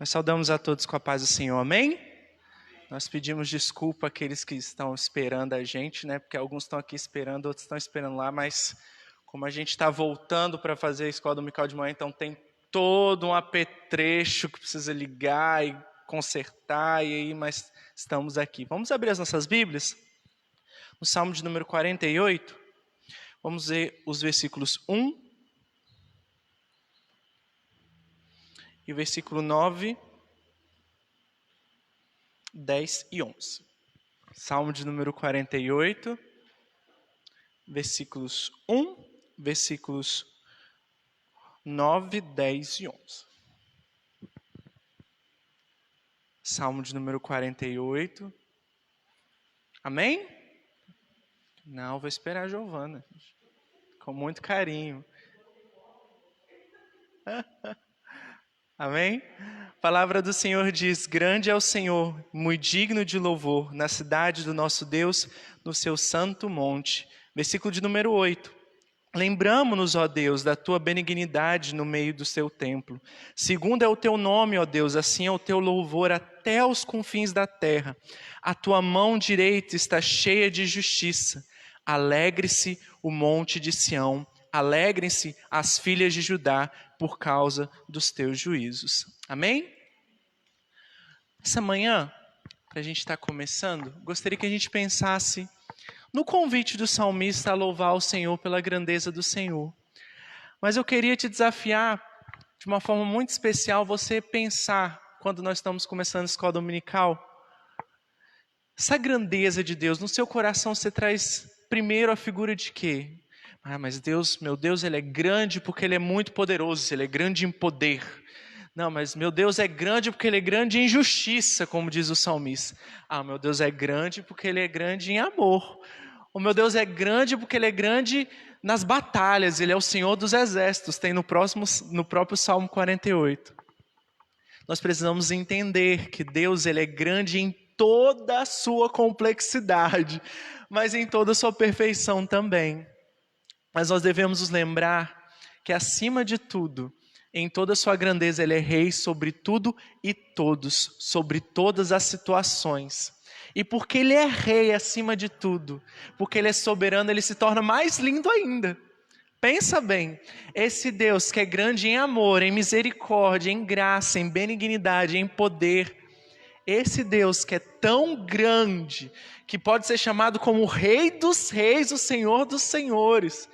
Nós saudamos a todos com a paz do Senhor, amém? Nós pedimos desculpa àqueles que estão esperando a gente, né? Porque alguns estão aqui esperando, outros estão esperando lá, mas como a gente está voltando para fazer a escola dominical de manhã, então tem todo um apetrecho que precisa ligar e consertar, e aí, mas estamos aqui. Vamos abrir as nossas Bíblias? No Salmo de número 48, vamos ver os versículos 1 e o versículo 9, 10 e 11. Salmo de número 48, versículos 1, versículos 9, 10 e 11. Salmo de número 48. Amém? Não, vou esperar a Giovana. Com muito carinho. Amém? A palavra do Senhor diz: grande é o Senhor, muito digno de louvor, na cidade do nosso Deus, no seu santo monte. Versículo de número 8. Lembramo-nos, ó Deus, da tua benignidade no meio do seu templo. Segundo é o teu nome, ó Deus, assim é o teu louvor até os confins da terra. A tua mão direita está cheia de justiça. Alegre-se o monte de Sião, alegrem-se as filhas de Judá por causa dos teus juízos. Amém? Essa manhã, para a gente estar começando, gostaria que a gente pensasse no convite do salmista a louvar o Senhor pela grandeza do Senhor. Mas eu queria te desafiar, de uma forma muito especial, você pensar, quando nós estamos começando a escola dominical, essa grandeza de Deus, no seu coração você traz primeiro a figura de quê? Mas Deus, meu Deus, Ele é grande porque Ele é muito poderoso, Ele é grande em poder. Não, mas meu Deus é grande porque Ele é grande em justiça, como diz o salmista. Meu Deus é grande porque Ele é grande em amor. O meu Deus é grande porque Ele é grande nas batalhas, Ele é o Senhor dos exércitos, tem no próprio Salmo 48. Nós precisamos entender que Deus, Ele é grande em toda a sua complexidade, mas em toda a sua perfeição também. Mas nós devemos nos lembrar que acima de tudo, em toda a sua grandeza, Ele é rei sobre tudo e todos, sobre todas as situações. E porque Ele é rei acima de tudo, porque Ele é soberano, Ele se torna mais lindo ainda. Pensa bem, esse Deus que é grande em amor, em misericórdia, em graça, em benignidade, em poder, esse Deus que é tão grande, que pode ser chamado como o Rei dos Reis, o Senhor dos Senhores.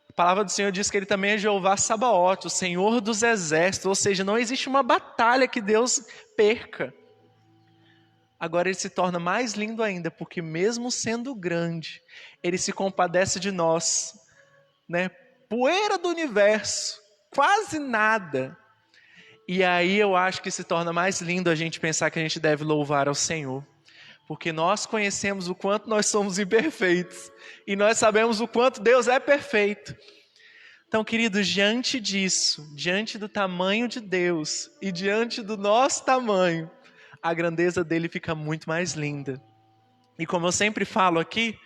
A palavra do Senhor diz que Ele também é Jeová Sabaote, o Senhor dos Exércitos, ou seja, não existe uma batalha que Deus perca. Agora Ele se torna mais lindo ainda, porque mesmo sendo grande, Ele se compadece de nós, né? Poeira do universo, quase nada. E aí eu acho que se torna mais lindo a gente pensar que a gente deve louvar ao Senhor. Porque nós conhecemos o quanto nós somos imperfeitos. E nós sabemos o quanto Deus é perfeito. Então, queridos, diante disso, diante do tamanho de Deus e diante do nosso tamanho, a grandeza dele fica muito mais linda. E como eu sempre falo aqui,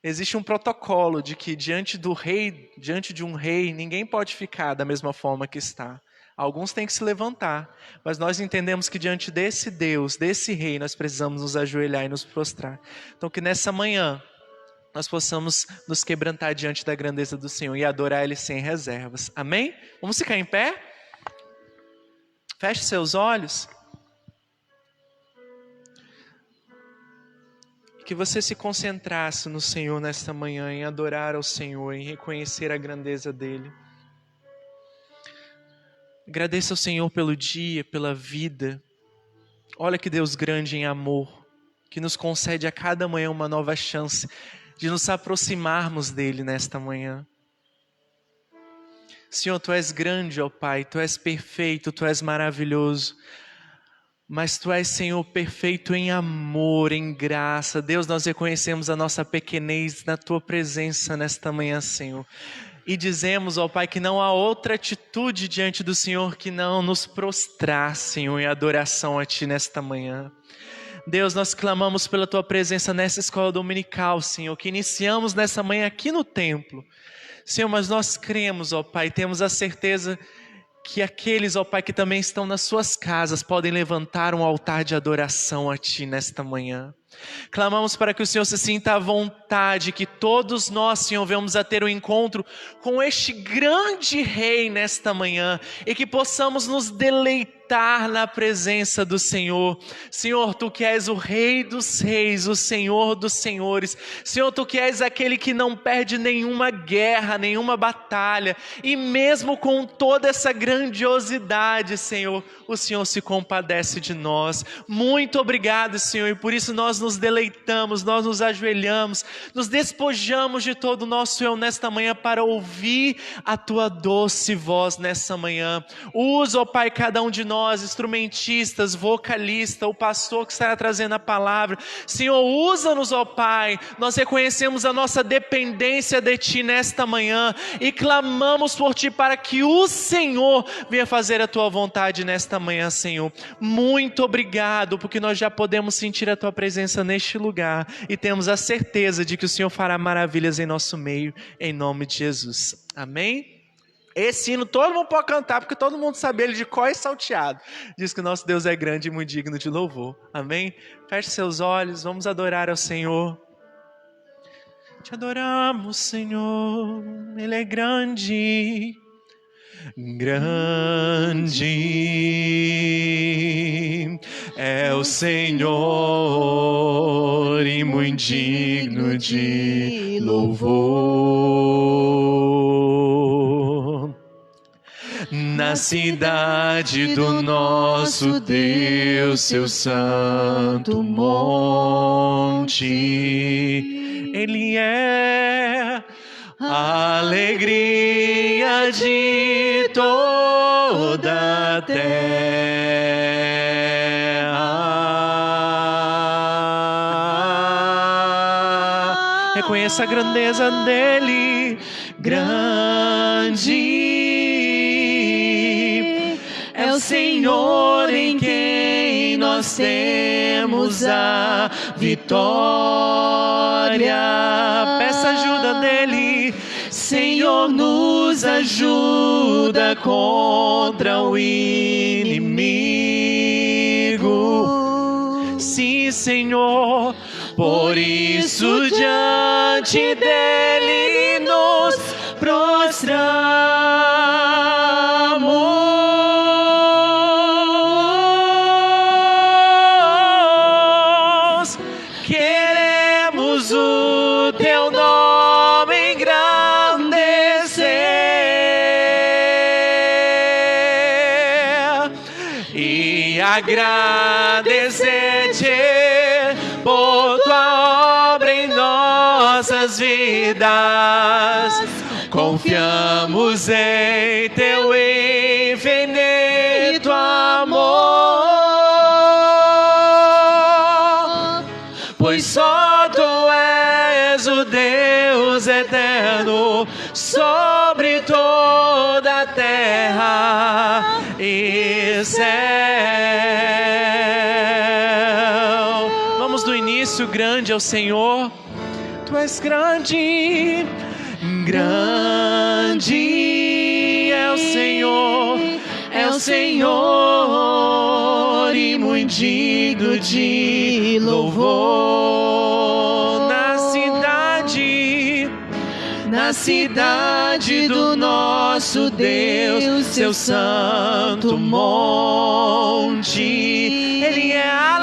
existe um protocolo de que diante de um rei, ninguém pode ficar da mesma forma que está. Alguns têm que se levantar, mas nós entendemos que diante desse Deus, desse rei, nós precisamos nos ajoelhar e nos prostrar. Então que nessa manhã nós possamos nos quebrantar diante da grandeza do Senhor e adorar Ele sem reservas. Amém? Vamos ficar em pé? Feche seus olhos. Que você se concentrasse no Senhor nesta manhã, em adorar ao Senhor, em reconhecer a grandeza dEle. Agradeça ao Senhor pelo dia, pela vida. Olha que Deus grande em amor, que nos concede a cada manhã uma nova chance de nos aproximarmos dEle nesta manhã. Senhor, Tu és grande, ó Pai, Tu és perfeito, Tu és maravilhoso. Mas Tu és, Senhor, perfeito em amor, em graça. Deus, nós reconhecemos a nossa pequenez na Tua presença nesta manhã, Senhor. E dizemos, ó Pai, que não há outra atitude diante do Senhor que não nos prostrar, Senhor, em adoração a Ti nesta manhã. Deus, nós clamamos pela Tua presença nessa escola dominical, Senhor, que iniciamos nessa manhã aqui no templo. Senhor, mas nós cremos, ó Pai, temos a certeza que aqueles, ó Pai, que também estão nas suas casas, podem levantar um altar de adoração a Ti nesta manhã. Clamamos para que o Senhor se sinta à vontade, que todos nós, Senhor, venhamos a ter um encontro com este grande Rei nesta manhã e que possamos nos deleitar na presença do Senhor. Senhor, Tu que és o Rei dos Reis, o Senhor dos Senhores. Senhor, Tu que és aquele que não perde nenhuma guerra, nenhuma batalha, e mesmo com toda essa grandiosidade, Senhor, o Senhor se compadece de nós. Muito obrigado, Senhor, e por isso nós nos deleitamos, nós nos ajoelhamos, nos despojamos de todo o nosso eu nesta manhã para ouvir a Tua doce voz nessa manhã. Usa, ó Pai, cada um de nós, instrumentistas, vocalista, o pastor que estará trazendo a palavra. Senhor, usa-nos, ó Pai, nós reconhecemos a nossa dependência de Ti nesta manhã e clamamos por Ti para que o Senhor venha fazer a Tua vontade nesta manhã, Senhor. Muito obrigado, porque nós já podemos sentir a Tua presença neste lugar e temos a certeza de que o Senhor fará maravilhas em nosso meio, em nome de Jesus. Amém? Esse hino todo mundo pode cantar, porque todo mundo sabe ele de cor e salteado. Diz que o nosso Deus é grande e muito digno de louvor. Amém? Feche seus olhos, vamos adorar ao Senhor. Te adoramos, Senhor, Ele é grande. Grande é o Senhor e muito digno de louvor. Na cidade do nosso Deus, seu santo monte, Ele é a alegria de toda a terra. Reconheça a grandeza dele. Grande é o Senhor em quem nós temos a vitória. Peça ajuda dele. Senhor, nos ajuda contra o inimigo. Sim, Senhor, por isso diante dele nos prostramos. Queremos o teu nome engrandecer e agradecer-te por tua obra em nossas vidas. Confiamos em teu infinito amor, pois só tu és o Deus eterno sobre toda a terra e céu. Vamos do início. Grande é o Senhor, tu és grande. Grande é o Senhor e muito digno de louvor. Na cidade do nosso Deus, seu santo monte, Ele é a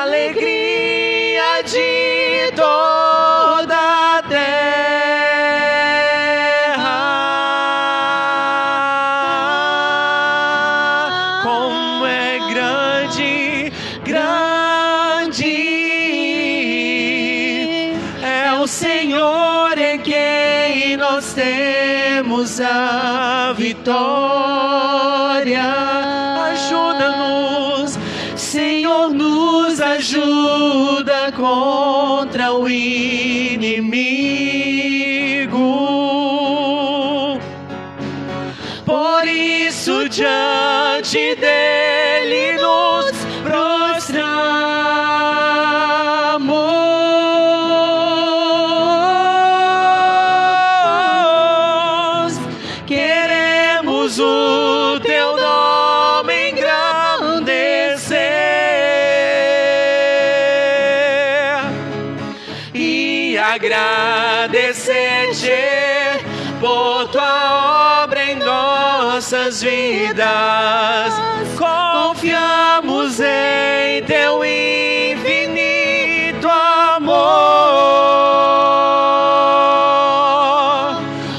alegria de toda a terra. Como é grande é o Senhor em quem nós temos a vitória. Ajuda-nos, Senhor, nos ajuda contra o inimigo. Por isso diante dele nos prostramos. queremos o teu nome engrandecer e agradecer-te por tua obra em nossas vidas. Confiamos em teu infinito amor,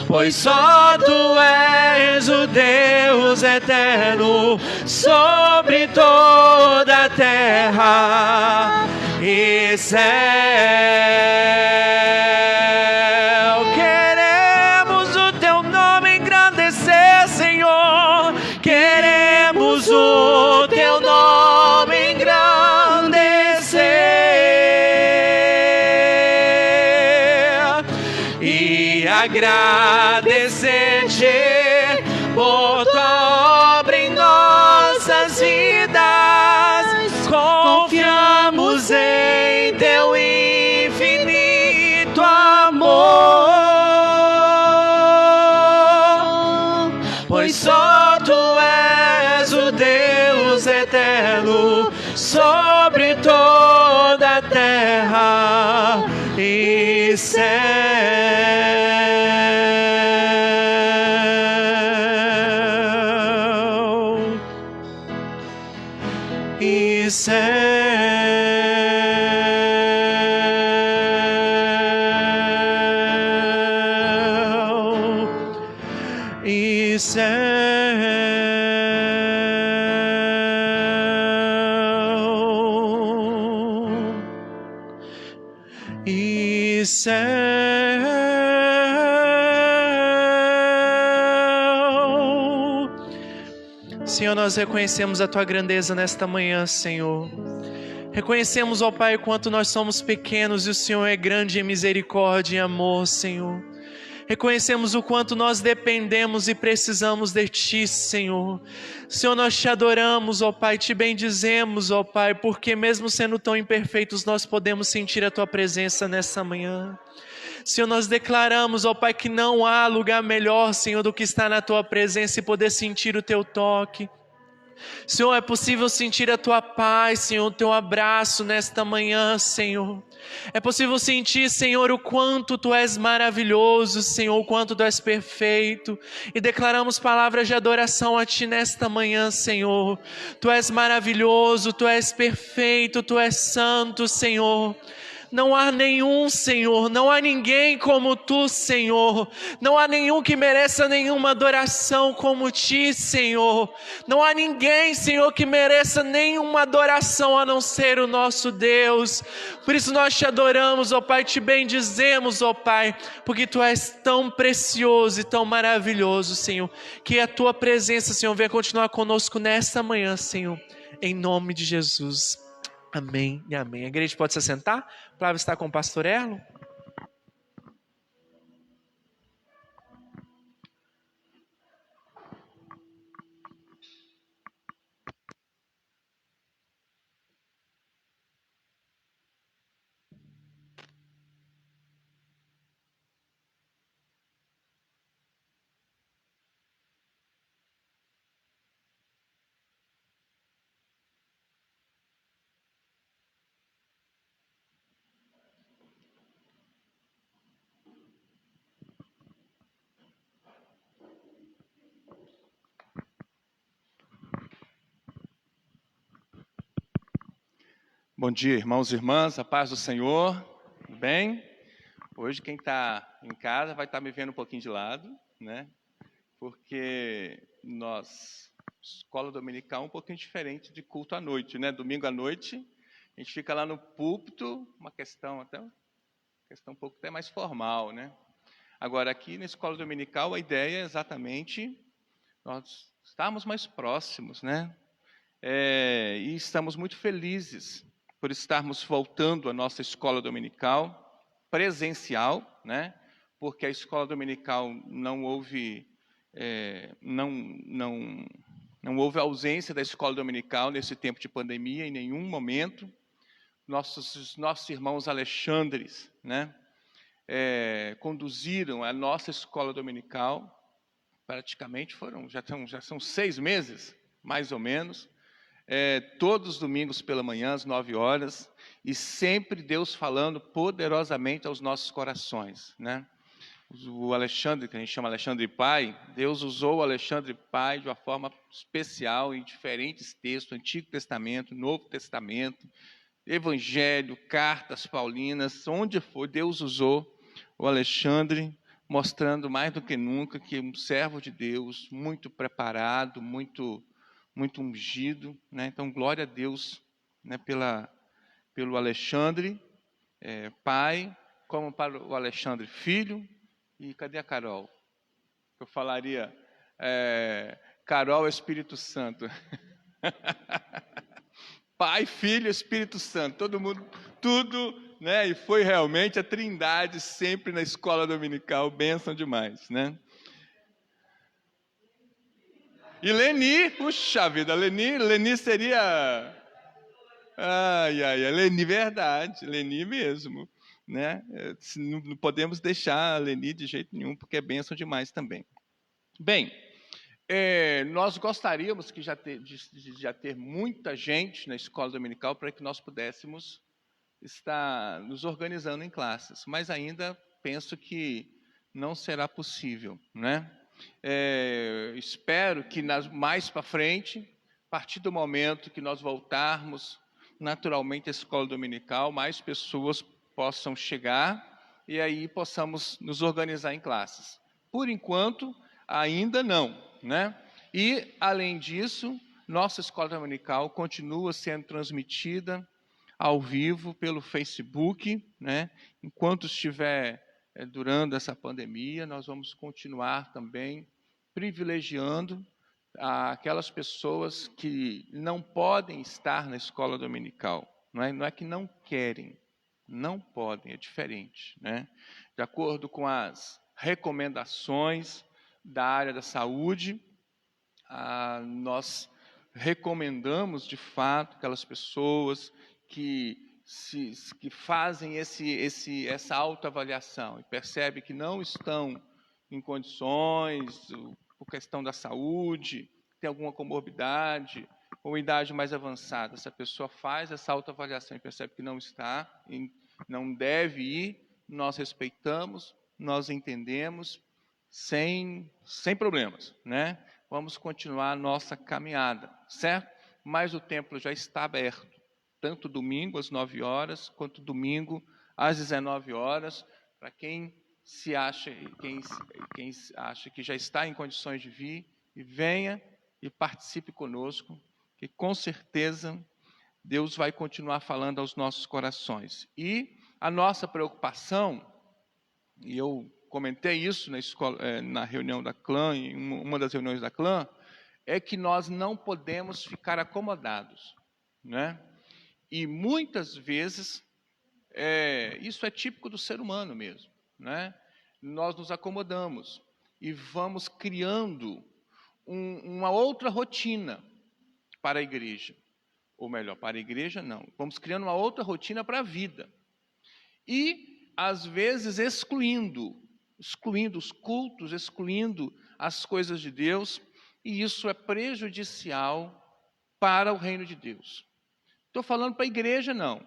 pois só tu és o Deus eterno sobre toda a terra e céu. Queremos o teu nome engrandecer, Senhor. Queremos o teu nome engrandecer e agradecer-te por tua obra em nossas vidas. Confiamos em teu infinito amor, pois só tu és o Deus eterno sobre toda a terra e céu. E céu. E céu. E céu. Senhor, nós reconhecemos a tua grandeza nesta manhã, Senhor. Reconhecemos, ó Pai, quanto nós somos pequenos e o Senhor é grande em misericórdia e amor, Senhor. Reconhecemos o quanto nós dependemos e precisamos de Ti, Senhor. Senhor, nós Te adoramos, ó Pai, Te bendizemos, ó Pai, porque mesmo sendo tão imperfeitos, nós podemos sentir a Tua presença nessa manhã. Senhor, nós declaramos, ó Pai, que não há lugar melhor, Senhor, do que estar na Tua presença e poder sentir o Teu toque. Senhor, é possível sentir a Tua paz, Senhor, o Teu abraço nesta manhã, Senhor. É possível sentir, Senhor, o quanto Tu és maravilhoso, Senhor, o quanto Tu és perfeito. E declaramos palavras de adoração a Ti nesta manhã, Senhor. Tu és maravilhoso, Tu és perfeito, Tu és santo, Senhor. Não há nenhum, Senhor, não há ninguém como Tu, Senhor. Não há nenhum que mereça nenhuma adoração como Ti, Senhor. Não há ninguém, Senhor, que mereça nenhuma adoração a não ser o nosso Deus. Por isso nós Te adoramos, ó Pai, Te bendizemos, ó Pai, porque Tu és tão precioso e tão maravilhoso, Senhor. Que a Tua presença, Senhor, venha continuar conosco nesta manhã, Senhor, em nome de Jesus. Amém e amém. A igreja pode se assentar? A palavra está com o pastor Erlo. Bom dia, irmãos e irmãs, a paz do Senhor, tudo bem? Hoje quem está em casa vai estar me vendo um pouquinho de lado, né? Porque escola dominical é um pouquinho diferente de culto à noite, né? Domingo à noite, a gente fica lá no púlpito, uma questão um pouco até mais formal, né? Agora aqui na escola dominical a ideia é exatamente nós estarmos mais próximos, né? E estamos muito felizes por estarmos voltando à nossa escola dominical presencial, né? Porque a escola dominical não houve ausência da escola dominical nesse tempo de pandemia em nenhum momento. Nossos irmãos Alexandres, né? Conduziram a nossa escola dominical praticamente já são 6 meses, mais ou menos, todos os domingos pela manhã, às 9 horas, e sempre Deus falando poderosamente aos nossos corações, né? O Alexandre, que a gente chama Alexandre Pai, Deus usou o Alexandre Pai de uma forma especial em diferentes textos, Antigo Testamento, Novo Testamento, Evangelho, cartas paulinas, onde for, Deus usou o Alexandre, mostrando mais do que nunca que um servo de Deus, muito preparado, muito ungido, né? Então, glória a Deus, né, pelo Alexandre, pai, como para o Alexandre filho. E cadê a Carol? Eu falaria, Carol Espírito Santo. Pai, Filho, Espírito Santo, todo mundo, tudo, né? E foi realmente a trindade sempre na escola dominical, bênção demais, né? E Leni, puxa vida, Leni seria... Leni, verdade, Leni mesmo, né? Não podemos deixar a Leni de jeito nenhum, porque é bênção demais também. Bem, nós gostaríamos de já ter muita gente na escola dominical para que nós pudéssemos estar nos organizando em classes, mas ainda penso que não será possível, né? Espero que mais para frente, a partir do momento que nós voltarmos naturalmente à escola dominical, mais pessoas possam chegar e aí possamos nos organizar em classes. Por enquanto, ainda não, né? E, além disso, nossa escola dominical continua sendo transmitida ao vivo pelo Facebook, né? Enquanto estiver durando essa pandemia, nós vamos continuar também privilegiando aquelas pessoas que não podem estar na escola dominical. Não é que não querem, não podem, é diferente, né? De acordo com as recomendações da área da saúde, nós recomendamos, de fato, aquelas pessoas que fazem essa autoavaliação e percebem que não estão em condições, por questão da saúde, tem alguma comorbidade, ou idade mais avançada. Essa pessoa faz essa autoavaliação e percebe que não está, não deve ir, nós respeitamos, nós entendemos, sem problemas, né? Vamos continuar a nossa caminhada, certo? Mas o templo já está aberto, tanto domingo às 9 horas, quanto domingo às 19 horas, para quem acha que já está em condições de vir, e venha e participe conosco, que com certeza Deus vai continuar falando aos nossos corações. E a nossa preocupação, e eu comentei isso na reunião da clã, em uma das reuniões da clã, é que nós não podemos ficar acomodados, né? E muitas vezes, isso é típico do ser humano mesmo, né? Nós nos acomodamos e vamos criando uma outra rotina para a igreja. Ou melhor, para a igreja não. Vamos criando uma outra rotina para a vida. E, às vezes, excluindo os cultos, excluindo as coisas de Deus, e isso é prejudicial para o reino de Deus. Estou falando para a igreja, não.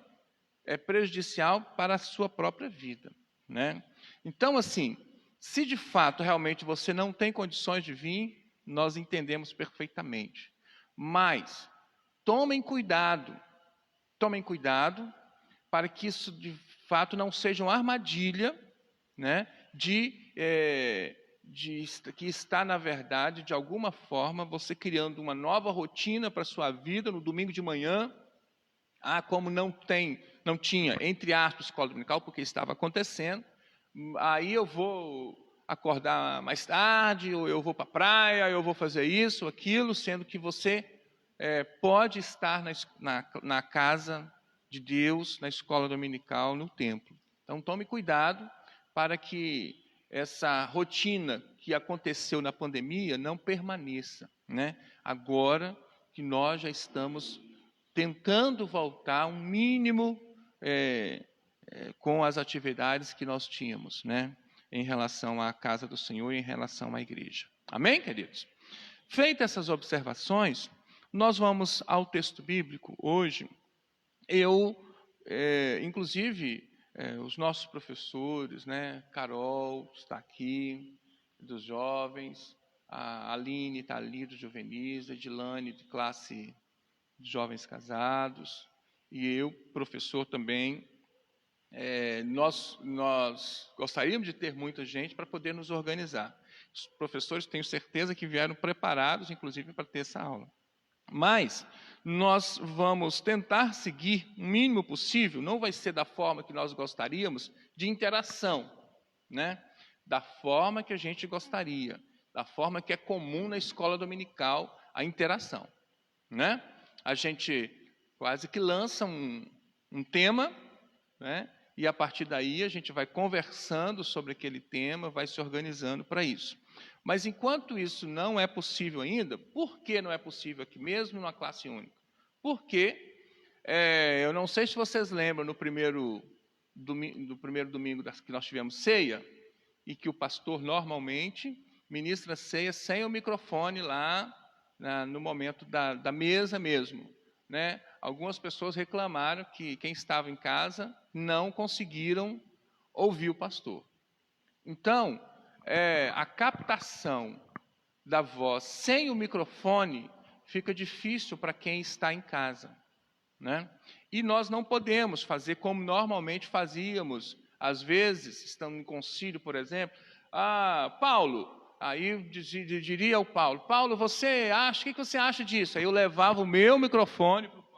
É prejudicial para a sua própria vida, né? Então, assim, se de fato realmente você não tem condições de vir, nós entendemos perfeitamente. Mas tomem cuidado para que isso de fato não seja uma armadilha, né, que está, na verdade, de alguma forma, você criando uma nova rotina para a sua vida no domingo de manhã. Como não tinha, entre aspas, escola dominical, porque estava acontecendo, aí eu vou acordar mais tarde, ou eu vou para a praia, eu vou fazer isso, aquilo, sendo que você pode estar na casa de Deus, na escola dominical, no templo. Então, tome cuidado para que essa rotina que aconteceu na pandemia não permaneça, né? Agora que nós já estamos tentando voltar um mínimo com as atividades que nós tínhamos, né, em relação à casa do Senhor e em relação à igreja. Amém, queridos? Feitas essas observações, nós vamos ao texto bíblico hoje. Inclusive, os nossos professores, né? Carol está aqui, dos jovens, a Aline está ali, dos juvenis, a Edilane, de classe de jovens casados, e eu, professor também. Nós gostaríamos de ter muita gente para poder nos organizar. Os professores, tenho certeza que vieram preparados, inclusive, para ter essa aula. Mas nós vamos tentar seguir o mínimo possível, não vai ser da forma que nós gostaríamos, de interação, né? Da forma que a gente gostaria, da forma que é comum na escola dominical, a interação, né? A gente quase que lança um tema, né? E a partir daí a gente vai conversando sobre aquele tema, vai se organizando para isso. Mas enquanto isso não é possível ainda, por que não é possível aqui mesmo numa classe única? Porque, eu não sei se vocês lembram, no primeiro domingo que nós tivemos ceia, e que o pastor normalmente ministra ceia sem o microfone lá no momento da mesa mesmo, né? Algumas pessoas reclamaram que quem estava em casa não conseguiram ouvir o pastor. Então, a captação da voz sem o microfone fica difícil para quem está em casa, né? E nós não podemos fazer como normalmente fazíamos, às vezes, estando em concílio, por exemplo. Paulo, aí diria ao Paulo, Paulo, o que você acha disso? Aí eu levava o meu microfone para o Paulo.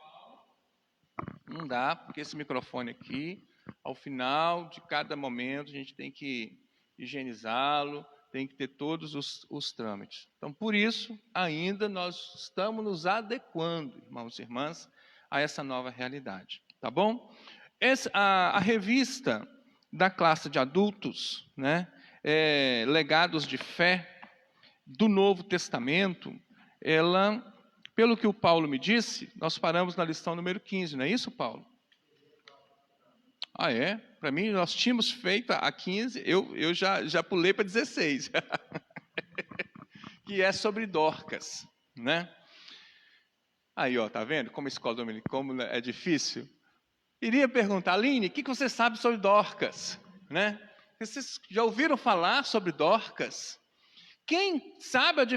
Não dá, porque esse microfone aqui, ao final de cada momento, a gente tem que higienizá-lo, tem que ter todos os trâmites. Então, por isso, ainda nós estamos nos adequando, irmãos e irmãs, a essa nova realidade. Tá bom? A revista da classe de adultos, né, Legados de Fé, do Novo Testamento, ela, pelo que o Paulo me disse, nós paramos na lição número 15, não é isso, Paulo? É? Para mim, nós tínhamos feito a 15, eu já pulei para 16. Que é sobre Dorcas, né? Aí, tá vendo como a escola dominical, como é difícil? Iria perguntar, Aline, o que você sabe sobre Dorcas? Né? Vocês já ouviram falar sobre Dorcas? Quem sabe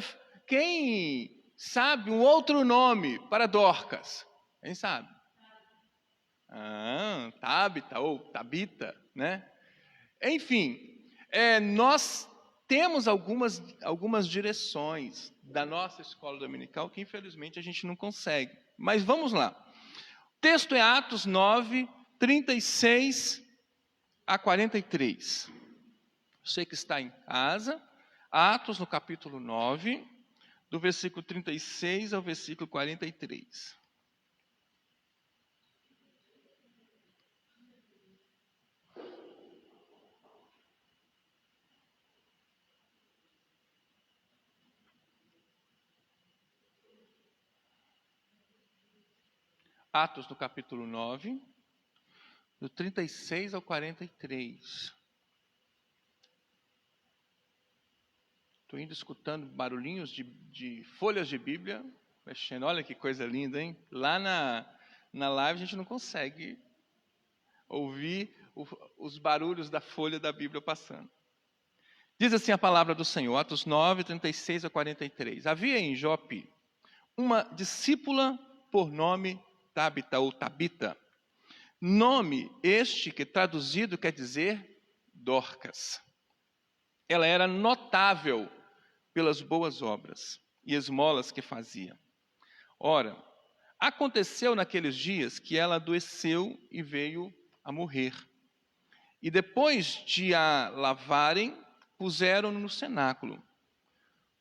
um outro nome para Dorcas? Quem sabe? Tabita ou Tabita, né? Enfim, nós temos algumas direções da nossa escola dominical que infelizmente a gente não consegue. Mas vamos lá. O texto é Atos 9, 36 a 43. Você que está em casa, Atos no capítulo 9, do versículo 36 ao versículo 43. Atos no capítulo 9, do 36 ao 43. Estou indo escutando barulhinhos de folhas de Bíblia, mexendo. Olha que coisa linda, hein? Lá na live a gente não consegue ouvir os barulhos da folha da Bíblia passando. Diz assim a palavra do Senhor, Atos 9, 36 a 43. Havia em Jope uma discípula por nome Tabita ou Tabita, nome este que traduzido quer dizer Dorcas. Ela era notável pelas boas obras e esmolas que fazia. Ora, aconteceu naqueles dias que ela adoeceu e veio a morrer. E depois de a lavarem, puseram-no no cenáculo.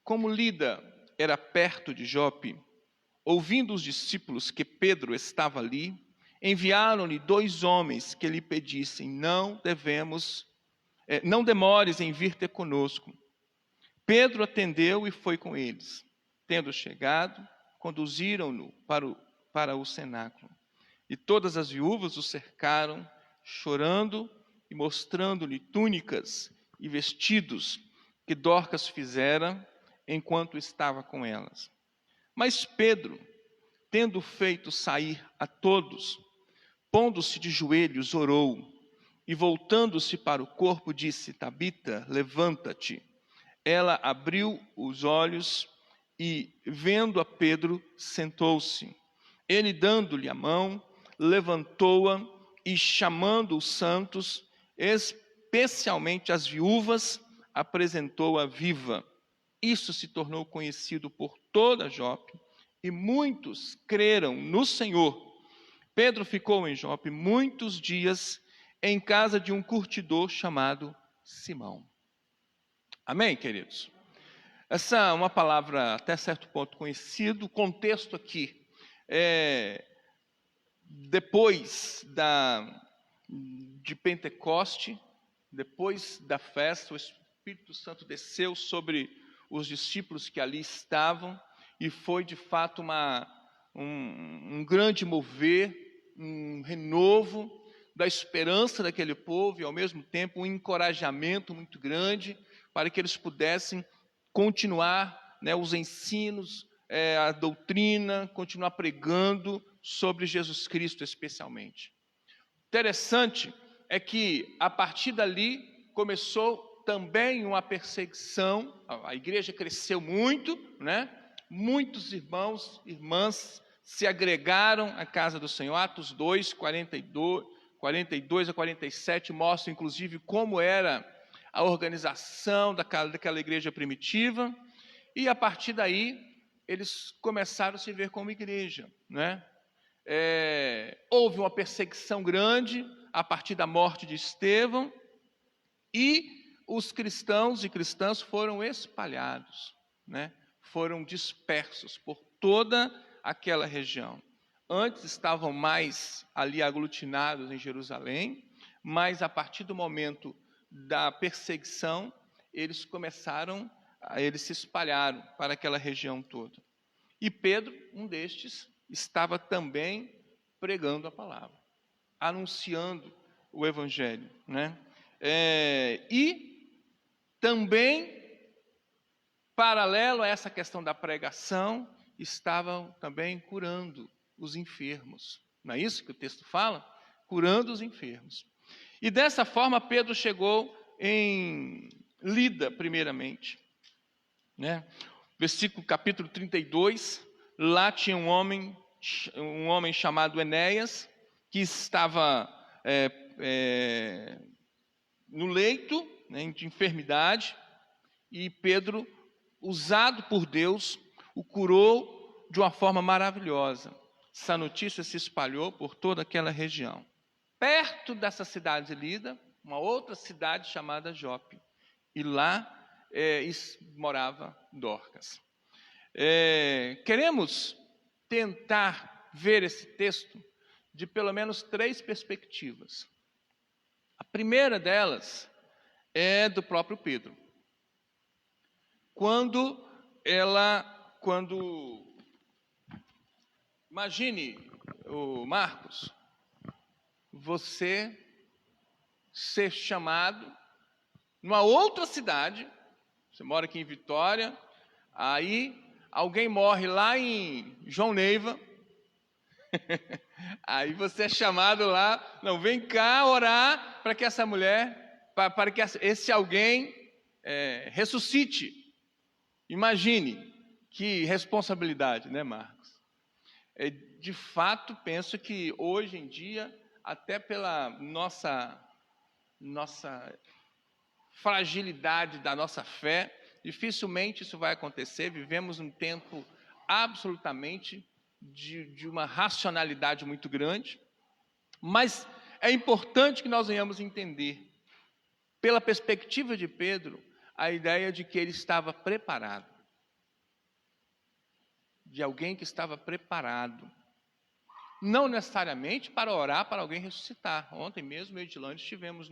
Como Lida era perto de Jope, ouvindo os discípulos que Pedro estava ali, enviaram-lhe 2 homens que lhe pedissem, não demores em vir ter conosco. Pedro atendeu e foi com eles. Tendo chegado, conduziram-no para o cenáculo. E todas as viúvas o cercaram, chorando e mostrando-lhe túnicas e vestidos que Dorcas fizera enquanto estava com elas. Mas Pedro, tendo feito sair a todos, pondo-se de joelhos, orou, e voltando-se para o corpo, disse: Tabita, levanta-te. Ela abriu os olhos e, vendo a Pedro, sentou-se. Ele, dando-lhe a mão, levantou-a e, chamando os santos, especialmente as viúvas, apresentou-a viva. Isso se tornou conhecido por toda Jope, e muitos creram no Senhor. Pedro ficou em Jope muitos dias, em casa de um curtidor chamado Simão. Amém, queridos? Essa é uma palavra até certo ponto conhecida. O contexto aqui é depois de Pentecoste, depois da festa, o Espírito Santo desceu sobre os discípulos que ali estavam, e foi de fato um grande mover, um renovo da esperança daquele povo, e ao mesmo tempo um encorajamento muito grande para que eles pudessem continuar, né, os ensinos, a doutrina, continuar pregando sobre Jesus Cristo especialmente. Interessante é que a partir dali começou também uma perseguição. A igreja cresceu muito, né? Muitos irmãos, irmãs se agregaram à casa do Senhor. Atos 2, 42 a 47 mostra inclusive como era a organização daquela igreja primitiva, e a partir daí eles começaram a se ver como igreja, né? Houve uma perseguição grande a partir da morte de Estevão, e os cristãos e cristãs foram espalhados, né? Foram dispersos por toda aquela região. Antes estavam mais ali aglutinados em Jerusalém, mas a partir do momento da perseguição, eles se espalharam para aquela região toda. E Pedro, um destes, estava também pregando a palavra, anunciando o evangelho, né? E também, paralelo a essa questão da pregação, estavam também curando os enfermos. Não é isso que o texto fala? Curando os enfermos. E dessa forma Pedro chegou em Lida, primeiramente, né? Capítulo 32, lá tinha um homem chamado Enéas, que estava no leito, né, de enfermidade, e Pedro, usado por Deus, o curou de uma forma maravilhosa. Essa notícia se espalhou por toda aquela região. Perto dessa cidade de Lida, uma outra cidade chamada Jope, e lá morava Dorcas. Queremos tentar ver esse texto de pelo menos 3 perspectivas. A primeira delas é do próprio Pedro. Imagine, Marcos, você ser chamado numa outra cidade, você mora aqui em Vitória, aí alguém morre lá em João Neiva, aí você é chamado lá, não, vem cá orar para que essa mulher, para que esse alguém ressuscite. Imagine que responsabilidade, né, Marcos? De fato, penso que hoje em dia, até pela nossa fragilidade da nossa fé, dificilmente isso vai acontecer. Vivemos um tempo absolutamente de uma racionalidade muito grande, mas é importante que nós venhamos entender, pela perspectiva de Pedro, a ideia de que ele estava preparado, de alguém que estava preparado, não necessariamente para orar para alguém ressuscitar. Ontem mesmo, eu e Edilane estivemos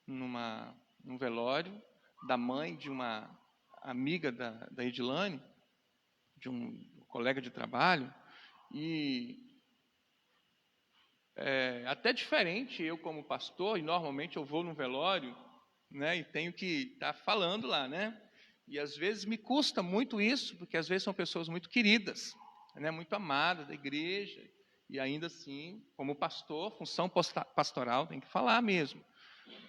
num velório da mãe de uma amiga da Edilane, de um colega de trabalho, e até diferente, eu como pastor, e normalmente eu vou no velório, né, e tenho que estar falando lá, né? E às vezes me custa muito isso, porque às vezes são pessoas muito queridas, né, muito amadas da igreja, e ainda assim, como pastor, função pastoral, tem que falar mesmo.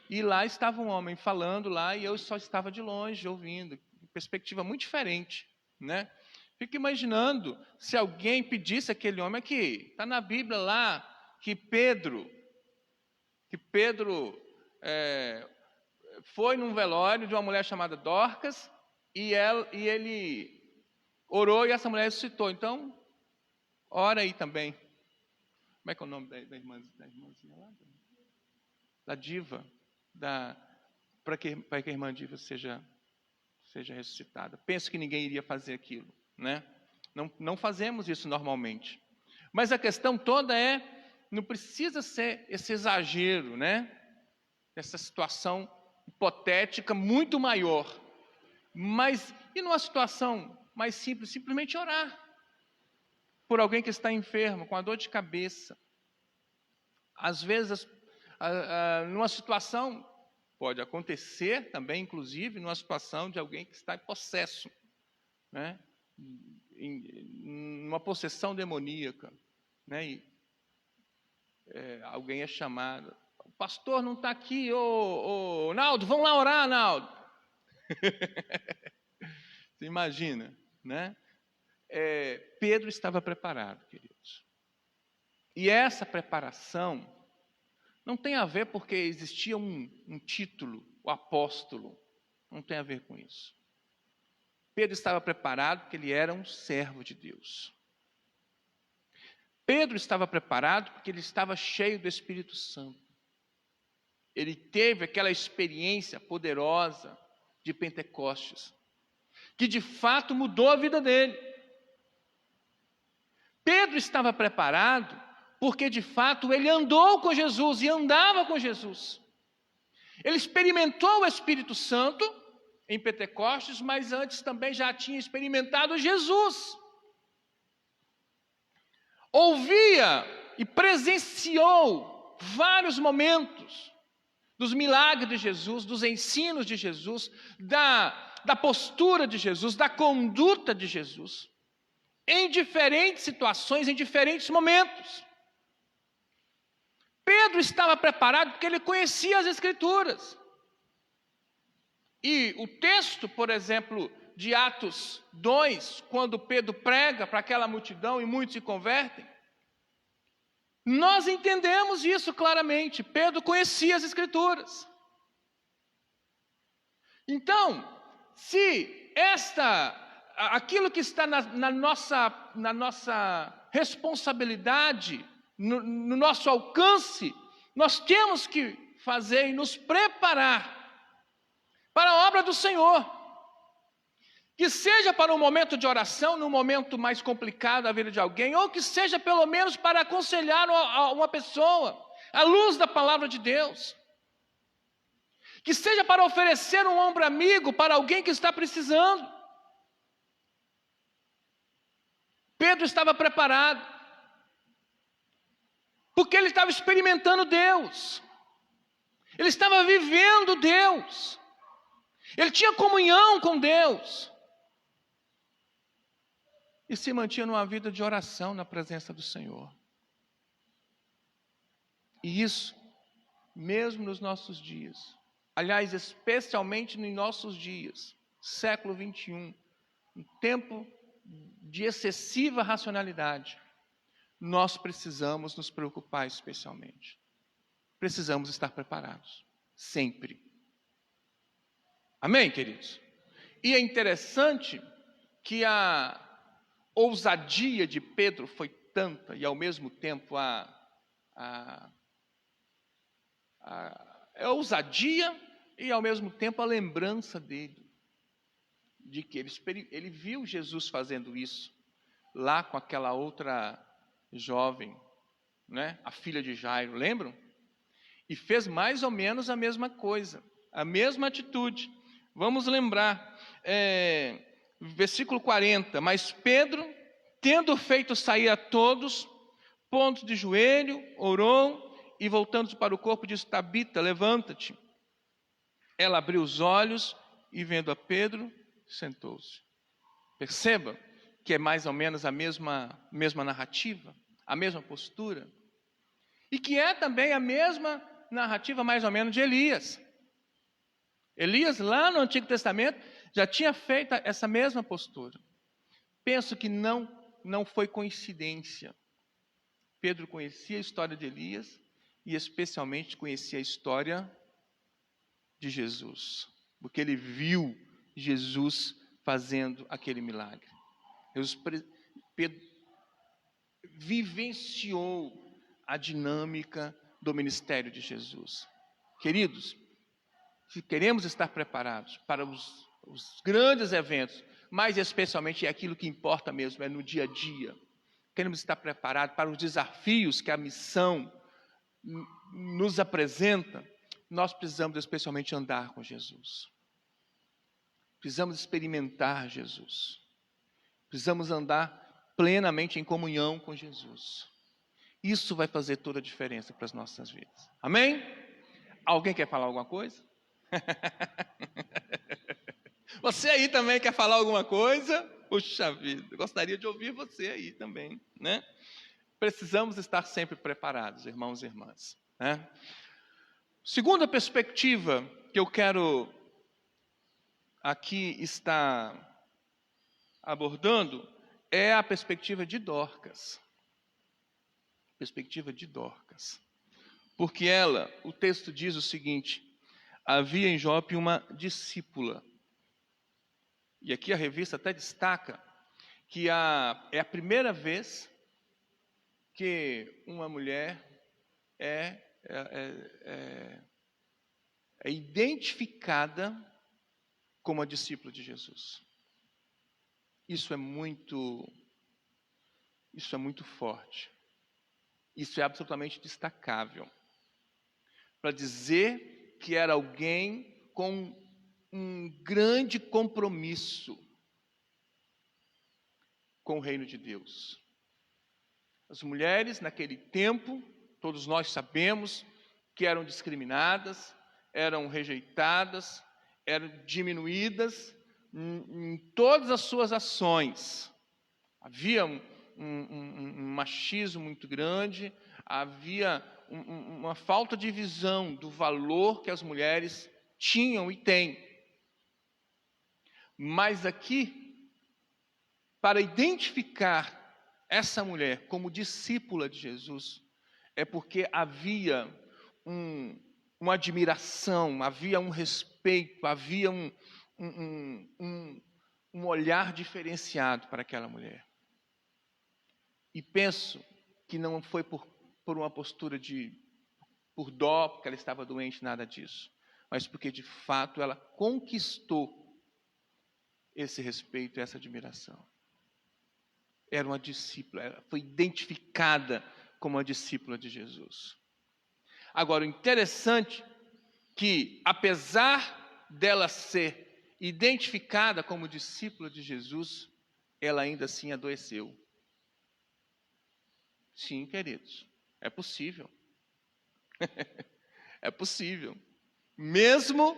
E lá estava um homem falando lá, e eu só estava de longe ouvindo, perspectiva muito diferente, né? Fico imaginando se alguém pedisse aquele homem aqui, está na Bíblia lá, que Pedro foi num velório de uma mulher chamada Dorcas, e ele orou e essa mulher ressuscitou. Então, ora aí também. Como é que é o nome da irmãzinha lá? Da diva, para que a irmã diva seja ressuscitada. Penso que ninguém iria fazer aquilo, né? Não fazemos isso normalmente. Mas a questão toda não precisa ser esse exagero, né? Essa situação hipotética muito maior. Mas, e numa situação mais simples, simplesmente orar por alguém que está enfermo, com a dor de cabeça. Às vezes, numa situação, pode acontecer também, inclusive, numa situação de alguém que está em possesso, né? Numa possessão demoníaca, né? Alguém é chamado, o pastor não está aqui, ô Naldo, vamos lá orar, Naldo. Você imagina, né? Pedro estava preparado, queridos. E essa preparação não tem a ver porque existia um título, o apóstolo. Não tem a ver com isso. Pedro estava preparado porque ele era um servo de Deus. Pedro estava preparado porque ele estava cheio do Espírito Santo. Ele teve aquela experiência poderosa de Pentecostes, que de fato mudou a vida dele. Pedro estava preparado porque de fato ele andou com Jesus e andava com Jesus. Ele experimentou o Espírito Santo em Pentecostes, mas antes também já tinha experimentado Jesus. Ouvia e presenciou vários momentos dos milagres de Jesus, dos ensinos de Jesus, da postura de Jesus, da conduta de Jesus, em diferentes situações, em diferentes momentos. Pedro estava preparado porque ele conhecia as Escrituras. E o texto, por exemplo, de Atos 2, quando Pedro prega para aquela multidão e muitos se convertem, nós entendemos isso claramente. Pedro conhecia as Escrituras. Então, se aquilo que está na nossa responsabilidade, no nosso alcance, nós temos que fazer e nos preparar para a obra do Senhor. Que seja para um momento de oração, num momento mais complicado da vida de alguém, ou que seja pelo menos para aconselhar uma pessoa, à luz da palavra de Deus. Que seja para oferecer um ombro amigo para alguém que está precisando. Pedro estava preparado, porque ele estava experimentando Deus, ele estava vivendo Deus, ele tinha comunhão com Deus, e se mantinha numa vida de oração na presença do Senhor. E isso, mesmo nos nossos dias, aliás, especialmente nos nossos dias, século 21, um tempo de excessiva racionalidade, nós precisamos nos preocupar especialmente. Precisamos estar preparados, sempre. Amém, queridos? E é interessante que a ousadia de Pedro foi tanta, e ao mesmo tempo a ousadia e ao mesmo tempo a lembrança dele, de que ele viu Jesus fazendo isso, lá com aquela outra jovem, né, a filha de Jairo, lembram? E fez mais ou menos a mesma coisa, a mesma atitude. Vamos lembrar, versículo 40, mas Pedro, tendo feito sair a todos, pondo de joelho, orou, e voltando para o corpo, disse: Tabita, levanta-te. Ela abriu os olhos, e vendo a Pedro, sentou-se. Perceba que é mais ou menos a mesma narrativa, a mesma postura. E que é também a mesma narrativa mais ou menos de Elias. Elias, lá no Antigo Testamento, já tinha feito essa mesma postura. Penso que não foi coincidência. Pedro conhecia a história de Elias e especialmente conhecia a história de Jesus, porque ele viu Jesus fazendo aquele milagre. Pedro vivenciou a dinâmica do ministério de Jesus. Queridos, se queremos estar preparados para os grandes eventos, mas especialmente aquilo que importa mesmo, é no dia a dia, queremos estar preparados para os desafios que a missão nos apresenta, nós precisamos especialmente andar com Jesus. Precisamos experimentar Jesus. Precisamos andar plenamente em comunhão com Jesus. Isso vai fazer toda a diferença para as nossas vidas. Amém? Alguém quer falar alguma coisa? Você aí também quer falar alguma coisa? Puxa vida, gostaria de ouvir você aí também, né? Precisamos estar sempre preparados, irmãos e irmãs, né? Segunda perspectiva que eu quero aqui estar abordando é a perspectiva de Dorcas. Perspectiva de Dorcas. Porque ela, o texto diz o seguinte: havia em Jope uma discípula. E aqui a revista até destaca que é a primeira vez que uma mulher é identificada como a discípula de Jesus. Isso é muito forte. Isso é absolutamente destacável. Para dizer que era alguém com um grande compromisso com o reino de Deus. As mulheres naquele tempo, todos nós sabemos que eram discriminadas, eram rejeitadas, eram diminuídas em todas as suas ações. Havia um machismo muito grande, havia uma falta de visão do valor que as mulheres tinham e têm. Mas aqui, para identificar essa mulher como discípula de Jesus, é porque havia uma admiração, havia um respeito, havia um olhar diferenciado para aquela mulher. E penso que não foi por uma postura por dó, porque ela estava doente, nada disso, mas porque de fato ela conquistou esse respeito e essa admiração. Era uma discípula, ela foi identificada como a discípula de Jesus. Agora, o interessante é que, apesar dela ser identificada como discípula de Jesus, ela ainda assim adoeceu. Sim, queridos, é possível. É possível. Mesmo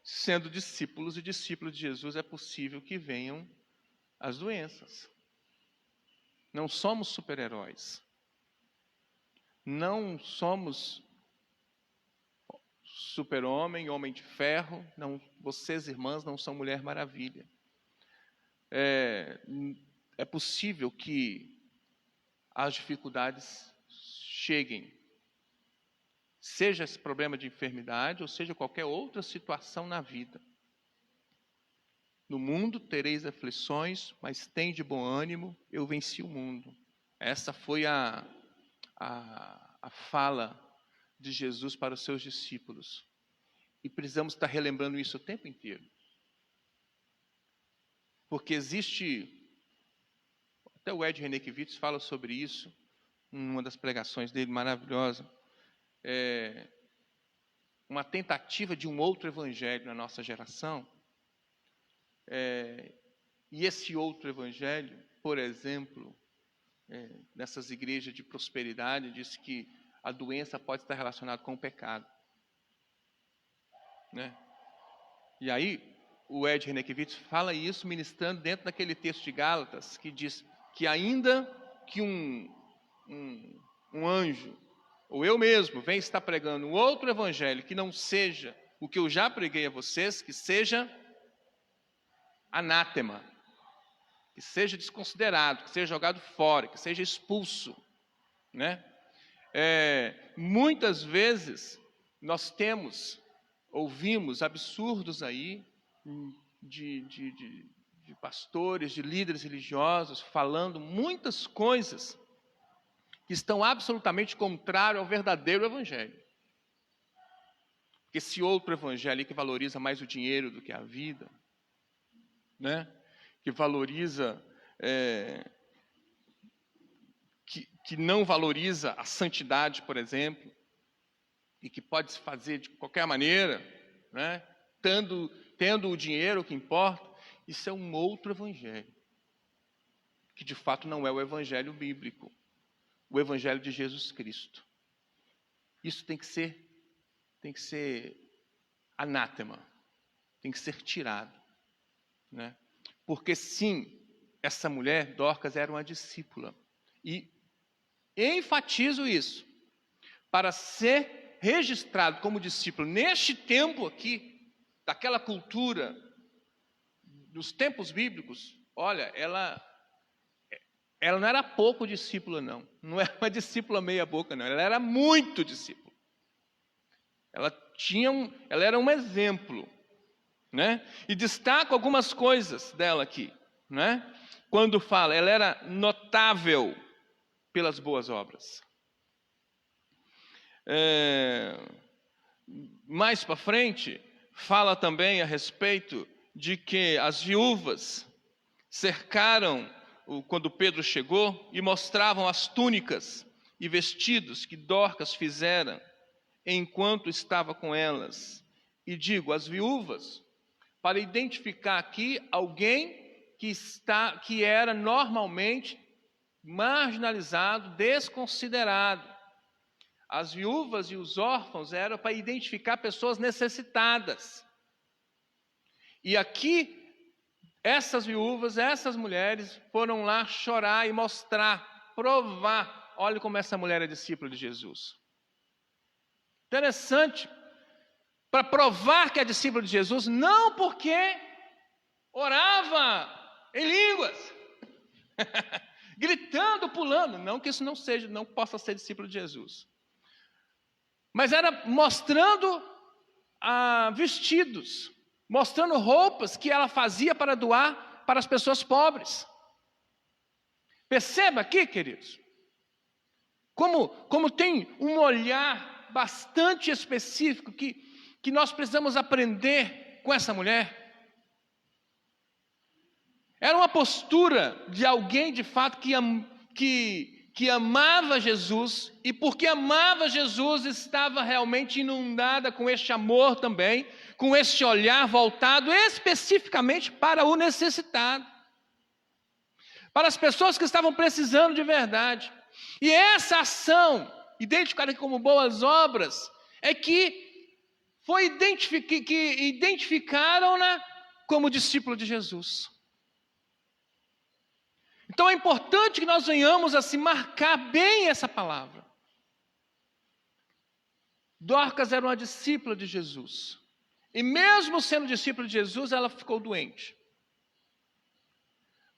sendo discípulos e discípulos de Jesus, é possível que venham as doenças. Não somos super-heróis. Não somos super-homem, homem de ferro. Não, vocês, irmãs, não são Mulher Maravilha. É possível que as dificuldades cheguem. Seja esse problema de enfermidade ou seja qualquer outra situação na vida. No mundo tereis aflições, mas tende bom ânimo, eu venci o mundo. Essa foi a fala de Jesus para os seus discípulos. E precisamos estar relembrando isso o tempo inteiro. Porque existe, até o Ed Renekiewicz fala sobre isso, em uma das pregações dele maravilhosa, uma tentativa de um outro evangelho na nossa geração. E esse outro evangelho, por exemplo, nessas igrejas de prosperidade, diz que a doença pode estar relacionada com o pecado, né? E aí o Ed Renekiewicz fala isso ministrando dentro daquele texto de Gálatas, que diz que ainda que um anjo, ou eu mesmo, venha estar pregando um outro evangelho que não seja o que eu já preguei a vocês, que seja anátema, que seja desconsiderado, que seja jogado fora, que seja expulso, né? Muitas vezes nós ouvimos absurdos aí de pastores, de líderes religiosos falando muitas coisas que estão absolutamente contrárias ao verdadeiro evangelho. Porque esse outro evangelho que valoriza mais o dinheiro do que a vida, né? Que valoriza, que não valoriza a santidade, por exemplo, e que pode se fazer de qualquer maneira, né? Tendo o dinheiro que importa, isso é um outro evangelho, que de fato não é o evangelho bíblico, o evangelho de Jesus Cristo. Isso tem que ser anátema, tem que ser tirado, né? Porque sim, essa mulher, Dorcas, era uma discípula. E enfatizo isso, para ser registrado como discípulo neste tempo aqui, daquela cultura, dos tempos bíblicos, olha, ela não era pouco discípula, não. Não era uma discípula meia boca, não. Ela era muito discípula. Ela era um exemplo, né? E destaco algumas coisas dela aqui, né? Quando fala, ela era notável pelas boas obras. Mais para frente, fala também a respeito de que as viúvas cercaram quando Pedro chegou e mostravam as túnicas e vestidos que Dorcas fizera enquanto estava com elas. E digo, as viúvas, para identificar aqui alguém que era normalmente marginalizado, desconsiderado. As viúvas e os órfãos eram para identificar pessoas necessitadas. E aqui, essas viúvas, essas mulheres foram lá chorar e mostrar, provar. Olha como essa mulher é discípula de Jesus. Interessante. Para provar que é discípula de Jesus, não porque orava em línguas, gritando, pulando. Não que isso não possa ser discípulo de Jesus. Mas era mostrando vestidos, mostrando roupas que ela fazia para doar para as pessoas pobres. Perceba aqui, queridos, como tem um olhar bastante específico que nós precisamos aprender com essa mulher. Era uma postura de alguém, de fato, que amava Jesus, e porque amava Jesus, estava realmente inundada com este amor também, com este olhar voltado especificamente para o necessitado, para as pessoas que estavam precisando de verdade. E essa ação, identificada aqui como boas obras, é que identificaram-na como discípulo de Jesus. Então é importante que nós venhamos a se marcar bem essa palavra. Dorcas era uma discípula de Jesus. E mesmo sendo discípula de Jesus, ela ficou doente.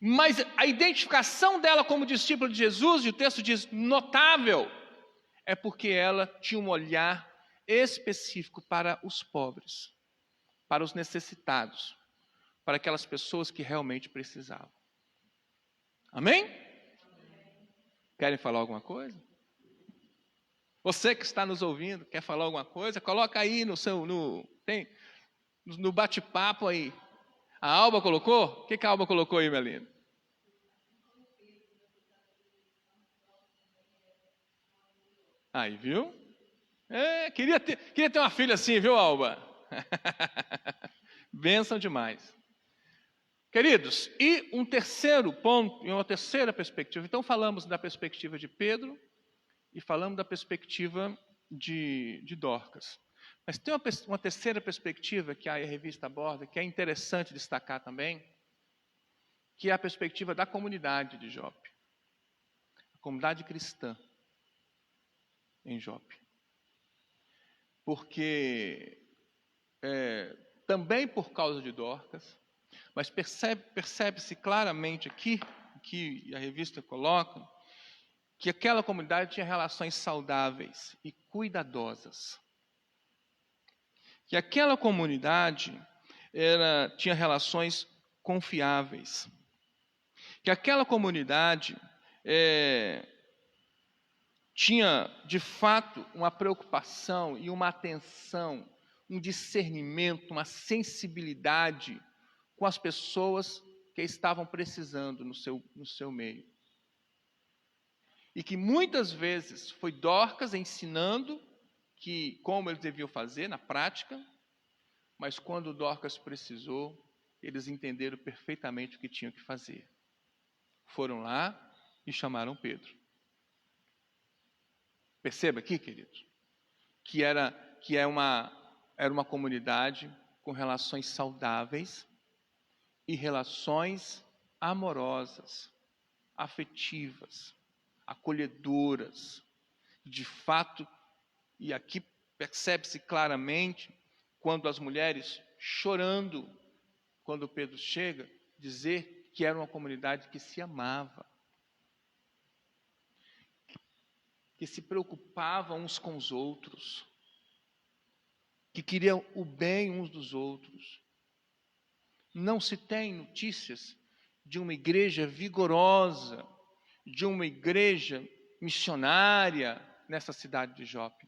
Mas a identificação dela como discípula de Jesus, e o texto diz notável, é porque ela tinha um olhar específico para os pobres, para os necessitados, para aquelas pessoas que realmente precisavam. Amém? Querem falar alguma coisa? Você que está nos ouvindo, quer falar alguma coisa? Coloca aí no bate-papo aí. A Alba colocou? O que a Alba colocou aí, Melina? Aí, viu? Queria ter uma filha assim, viu, Alba? Bênção demais. Queridos, e um terceiro ponto, e uma terceira perspectiva. Então, falamos da perspectiva de Pedro e falamos da perspectiva de Dorcas. Mas tem uma terceira perspectiva que a revista aborda, que é interessante destacar também, que é a perspectiva da comunidade de Jope, a comunidade cristã em Jope. Porque, também por causa de Dorcas, mas percebe-se claramente aqui, que a revista coloca, que aquela comunidade tinha relações saudáveis e cuidadosas. Que aquela comunidade tinha relações confiáveis. Que aquela comunidade tinha, de fato, uma preocupação e uma atenção, um discernimento, uma sensibilidade com as pessoas que estavam precisando no seu meio. E que muitas vezes foi Dorcas ensinando como eles deviam fazer na prática, mas quando Dorcas precisou, eles entenderam perfeitamente o que tinham que fazer. Foram lá e chamaram Pedro. Perceba aqui, queridos, que era uma comunidade com relações saudáveis e relações amorosas, afetivas, acolhedoras. De fato, e aqui percebe-se claramente, quando as mulheres chorando, quando Pedro chega, dizer que era uma comunidade que se amava, que se preocupava uns com os outros, que queriam o bem uns dos outros. Não se tem notícias de uma igreja vigorosa, de uma igreja missionária nessa cidade de Jope.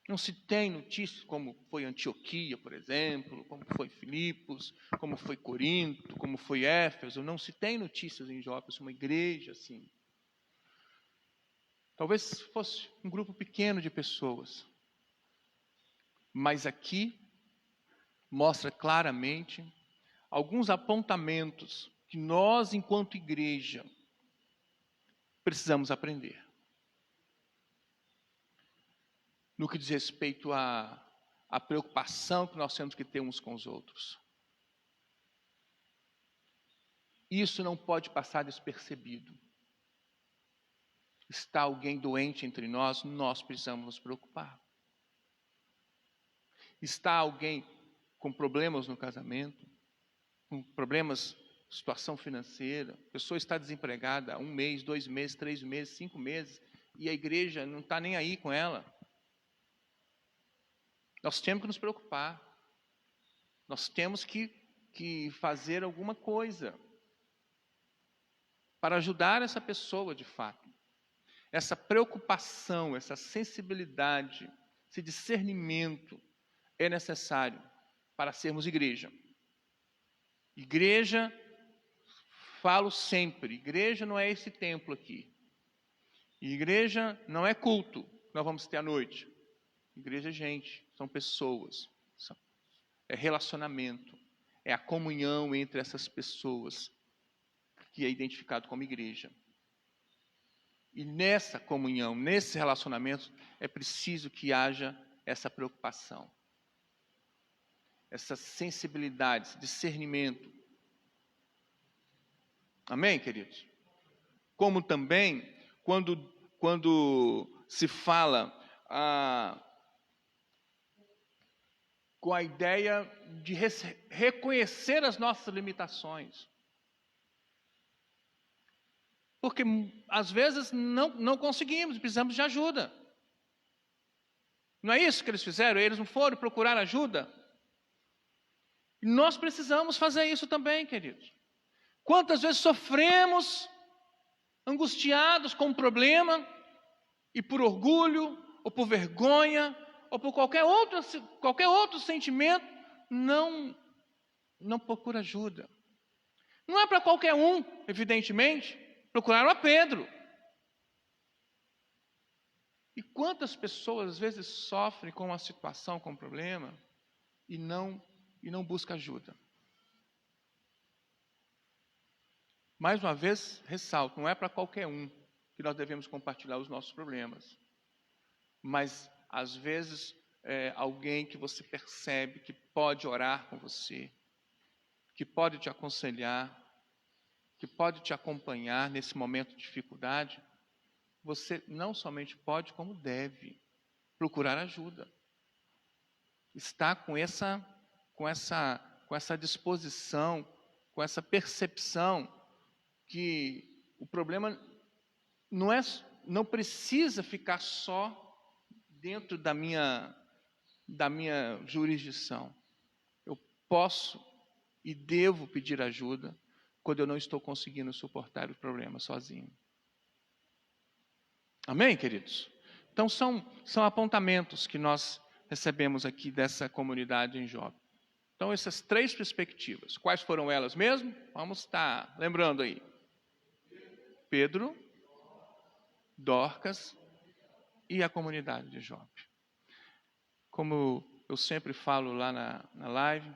Não se tem notícias como foi Antioquia, por exemplo, como foi Filipos, como foi Corinto, como foi Éfeso. Não se tem notícias em Jope, uma igreja assim. Talvez fosse um grupo pequeno de pessoas. Mas aqui mostra claramente alguns apontamentos que nós, enquanto igreja, precisamos aprender. No que diz respeito à preocupação que nós temos que ter uns com os outros. Isso não pode passar despercebido. Está alguém doente entre nós, nós precisamos nos preocupar. Está alguém com problemas no casamento, com problemas, situação financeira, a pessoa está desempregada há 1 mês, 2 meses, 3 meses, 5 meses, e a igreja não está nem aí com ela. Nós temos que nos preocupar. Nós temos que fazer alguma coisa para ajudar essa pessoa de fato. Essa preocupação, essa sensibilidade, esse discernimento é necessário para sermos igreja. Igreja, falo sempre, igreja não é esse templo aqui. Igreja não é culto que nós vamos ter à noite. Igreja é gente, são pessoas, é relacionamento, é a comunhão entre essas pessoas que é identificado como igreja. E nessa comunhão, nesse relacionamento, é preciso que haja essa preocupação, essa sensibilidade, esse discernimento. Amém, queridos? Como também, quando se fala com a ideia de reconhecer as nossas limitações. Porque, às vezes, não conseguimos, precisamos de ajuda. Não é isso que eles fizeram? Eles não foram procurar ajuda? E nós precisamos fazer isso também, queridos. Quantas vezes sofremos, angustiados com um problema, e por orgulho, ou por vergonha, ou por qualquer outro sentimento, não procura ajuda. Não é para qualquer um, evidentemente. Procuraram a Pedro. E quantas pessoas às vezes sofrem com uma situação, com um problema, e não buscam ajuda. Mais uma vez, ressalto, não é para qualquer um que nós devemos compartilhar os nossos problemas. Mas, às vezes, alguém que você percebe que pode orar com você, que pode te aconselhar, que pode te acompanhar nesse momento de dificuldade, você não somente pode, como deve procurar ajuda. Está com essa disposição, com essa percepção que o problema não precisa ficar só dentro da minha jurisdição. Eu posso e devo pedir ajuda quando eu não estou conseguindo suportar o problema sozinho. Amém, queridos? Então, são apontamentos que nós recebemos aqui dessa comunidade em Jope. Então, essas 3 perspectivas, quais foram elas mesmo? Vamos estar lembrando aí. Pedro, Dorcas e a comunidade de Jope. Como eu sempre falo lá na live,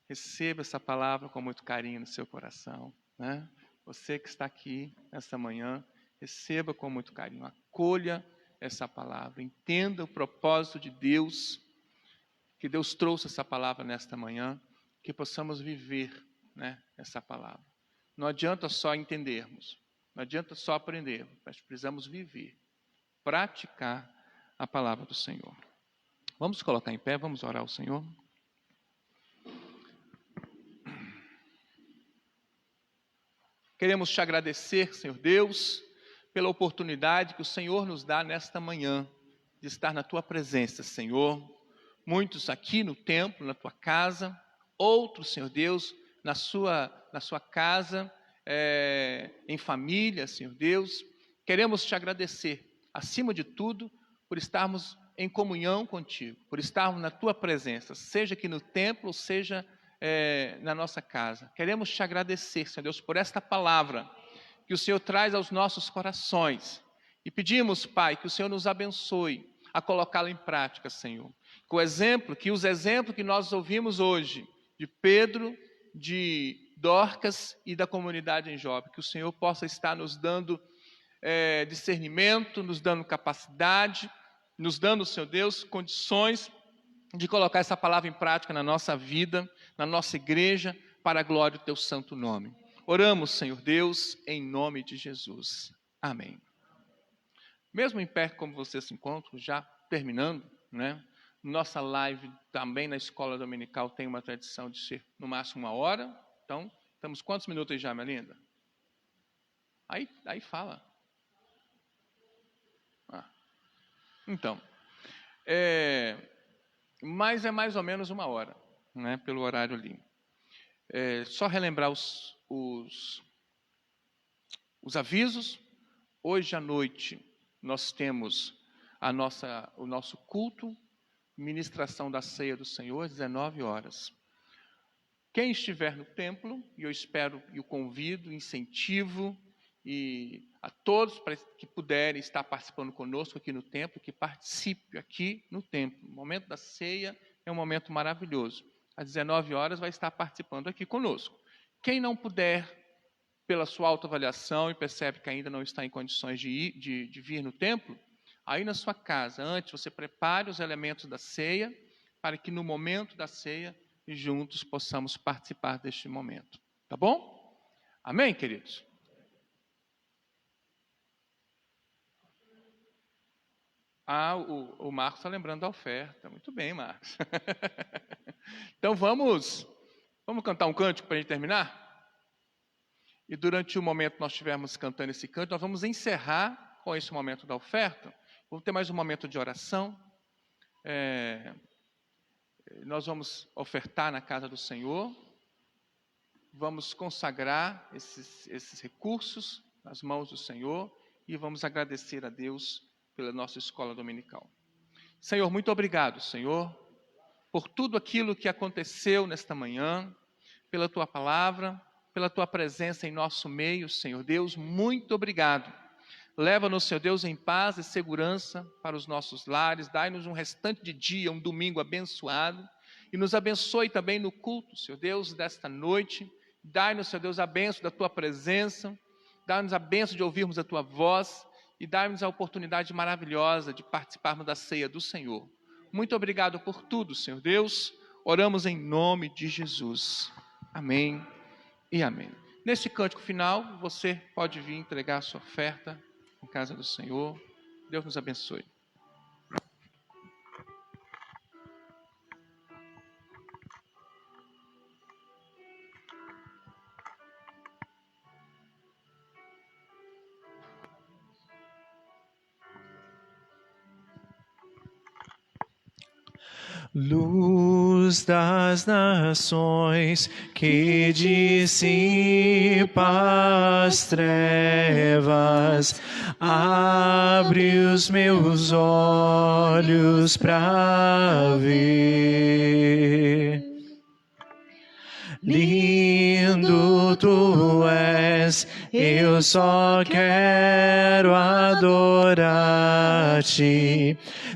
receba essa palavra com muito carinho no seu coração, né? Você que está aqui nessa manhã, receba com muito carinho, acolha essa palavra, entenda o propósito de Deus, que Deus trouxe essa palavra nesta manhã, que possamos viver, né, essa palavra. Não adianta só entendermos, não adianta só aprendermos, mas precisamos viver, praticar a palavra do Senhor. Vamos colocar em pé, vamos orar ao Senhor. Queremos te agradecer, Senhor Deus, pela oportunidade que o Senhor nos dá nesta manhã, de estar na Tua presença, Senhor. Muitos aqui no templo, na Tua casa, outros, Senhor Deus, na sua casa, em família, Senhor Deus. Queremos te agradecer, acima de tudo, por estarmos em comunhão contigo, por estarmos na Tua presença, seja aqui no templo, seja na nossa casa. Queremos te agradecer, Senhor Deus, por esta palavra que o Senhor traz aos nossos corações. E pedimos, Pai, que o Senhor nos abençoe a colocá-la em prática, Senhor. Que os exemplos que nós ouvimos hoje, de Pedro, de Dorcas e da comunidade em Jope, que o Senhor possa estar nos dando discernimento, nos dando capacidade, nos dando, Senhor Deus, condições de colocar essa palavra em prática na nossa vida, na nossa igreja, para a glória do Teu santo nome. Oramos, Senhor Deus, em nome de Jesus. Amém. Mesmo em pé como você se encontra, já terminando, né? Nossa live também na escola dominical tem uma tradição de ser no máximo 1 hora. Então, estamos quantos minutos aí já, minha linda? Aí fala. Então, mas é mais ou menos 1 hora, né, pelo horário ali. Só relembrar os avisos. Hoje à noite nós temos o nosso culto, ministração da ceia do Senhor, às 19 horas. Quem estiver no templo, e eu espero e o convido, incentivo e a todos que puderem estar participando conosco aqui no templo, que participe aqui no templo. O momento da ceia é um momento maravilhoso. Às 19 horas vai estar participando aqui conosco. Quem não puder, pela sua autoavaliação e percebe que ainda não está em condições de vir no templo, aí na sua casa, antes você prepare os elementos da ceia, para que no momento da ceia, juntos possamos participar deste momento. Tá bom? Amém, queridos? O Marcos está lembrando da oferta. Muito bem, Marcos. Então vamos cantar um cântico para a gente terminar? E durante o momento que nós estivermos cantando esse cântico, nós vamos encerrar com esse momento da oferta. Vamos ter mais um momento de oração. Nós vamos ofertar na casa do Senhor. Vamos consagrar esses recursos nas mãos do Senhor. E vamos agradecer a Deus pela nossa escola dominical. Senhor, muito obrigado, Senhor, por tudo aquilo que aconteceu nesta manhã, pela Tua palavra, pela Tua presença em nosso meio, Senhor Deus, muito obrigado. Leva-nos, Senhor Deus, em paz e segurança para os nossos lares, dai-nos um restante de dia, um domingo abençoado, e nos abençoe também no culto, Senhor Deus, desta noite. Dai-nos, Senhor Deus, a bênção da Tua presença, dai-nos a bênção de ouvirmos a Tua voz, e dai-nos a oportunidade maravilhosa de participarmos da ceia do Senhor. Muito obrigado por tudo, Senhor Deus. Oramos em nome de Jesus. Amém e amém. Nesse cântico final, você pode vir entregar a sua oferta em casa do Senhor. Deus nos abençoe. Luz das nações que dissipa as trevas, abre os meus olhos para ver. Lindo tu és, eu só quero adorar-te,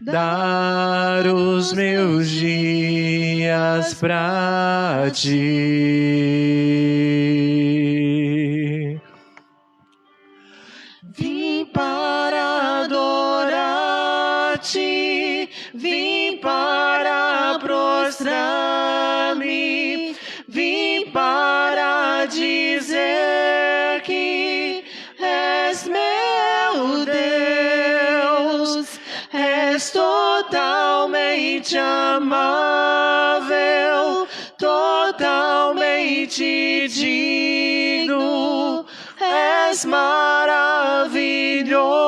dar os meus dias pra ti. Vim para adorar-te, vim para prostrar-me, vim para dizer que és meu Deus, és totalmente amável, totalmente digno, és maravilhoso.